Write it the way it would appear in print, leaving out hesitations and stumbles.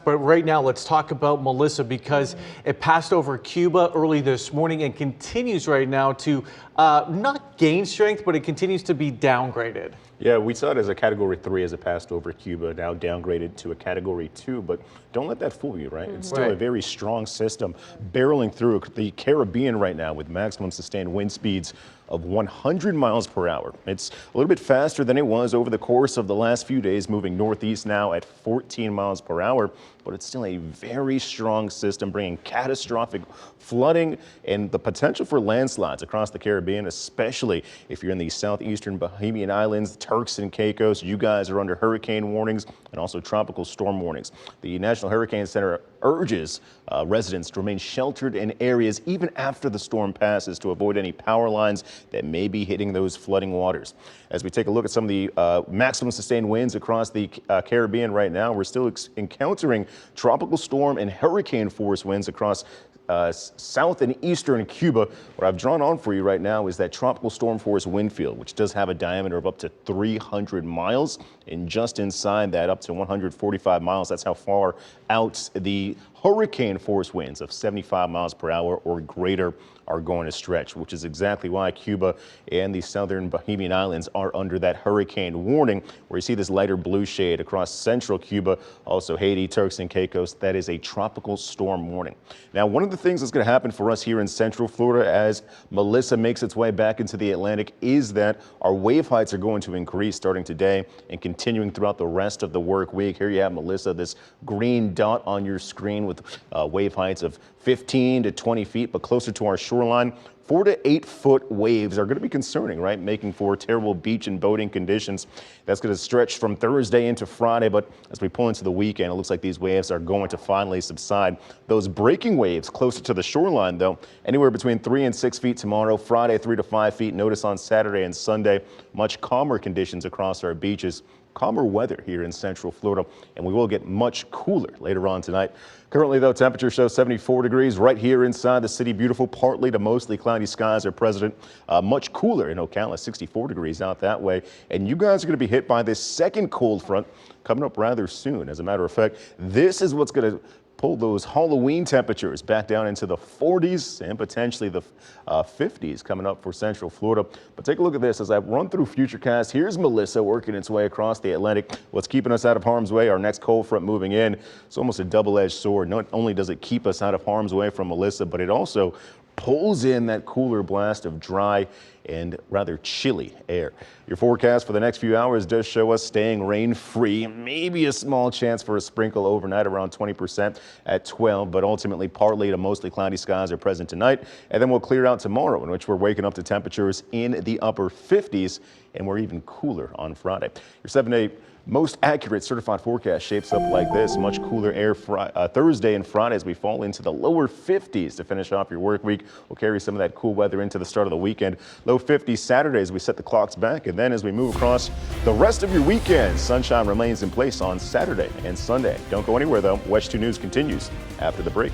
But right now, let's talk about Melissa because it passed over Cuba early this morning and continues right now to not gain strength, but it continues to be downgraded. Yeah, we saw it as a Category 3 as it passed over Cuba, now downgraded to a Category 2, but don't let that fool you, right? It's still a very strong system barreling through the Caribbean right now with maximum sustained wind speeds of 100 miles per hour. It's a little bit faster than it was over the course of the last few days, moving northeast now at 14 miles per hour, but it's still a very strong system bringing catastrophic flooding and the potential for landslides across the Caribbean, especially if you're in the southeastern Bahamian Islands, Turks and Caicos. You guys are under hurricane warnings and also tropical storm warnings. The National Hurricane Center urges residents to remain sheltered in areas even after the storm passes to avoid any power lines that may be hitting those flooding waters. As we take a look at some of the maximum sustained winds across the Caribbean right now, we're still encountering tropical storm and hurricane force winds across south and eastern Cuba. What I've drawn on for you right now is that tropical storm force wind field, which does have a diameter of up to 300 miles, and just inside that up to 145 miles. That's how far out the hurricane force winds of 75 miles per hour or greater are going to stretch, which is exactly why Cuba and the southern Bahamian Islands are under that hurricane warning, where you see this lighter blue shade across central Cuba, also Haiti, Turks and Caicos. That is a tropical storm warning. Now, one of the things that's going to happen for us here in central Florida as Melissa makes its way back into the Atlantic is that our wave heights are going to increase starting today and continuing throughout the rest of the work week. Here you have Melissa, this green dot on your screen with wave heights of 15 to 20 feet, but closer to our shoreline. 4 to 8 foot waves are going to be concerning, right? Making for terrible beach and boating conditions. That's going to stretch from Thursday into Friday, but as we pull into the weekend, it looks like these waves are going to finally subside. Those breaking waves closer to the shoreline, though, anywhere between 3 and 6 feet tomorrow, Friday 3 to 5 feet. Notice on Saturday and Sunday, much calmer conditions across our beaches. Calmer weather here in central Florida, and we will get much cooler later on tonight. Currently, though, temperature shows 74 degrees right here inside the city. Beautiful, partly to mostly cloudy skies are present. Much cooler in Ocala, 64 degrees out that way. And you guys are going to be hit by this second cold front coming up rather soon. As a matter of fact, this is what's going to pull those Halloween temperatures back down into the 40s and potentially the 50s coming up for central Florida. But take a look at this as I run through Futurecast. Here's Melissa working its way across the Atlantic. What's keeping us out of harm's way? Our next cold front moving in. It's almost a double-edged sword. Not only does it keep us out of harm's way from Melissa, but it also pulls in that cooler blast of dry and rather chilly air. Your forecast for the next few hours does show us staying rain-free, maybe a small chance for a sprinkle overnight around 20% at 12, but ultimately partly to mostly cloudy skies are present tonight, and then we'll clear out tomorrow, in which we're waking up to temperatures in the upper 50s, and we're even cooler on Friday. Your 7-day most accurate certified forecast shapes up like this. Much cooler air Thursday and Friday as we fall into the lower 50s to finish off your work week. We'll carry some of that cool weather into the start of the weekend. Low 50s Saturday as we set the clocks back, and then as we move across the rest of your weekend, sunshine remains in place on Saturday and Sunday. Don't go anywhere though. WESH 2 News continues after the break.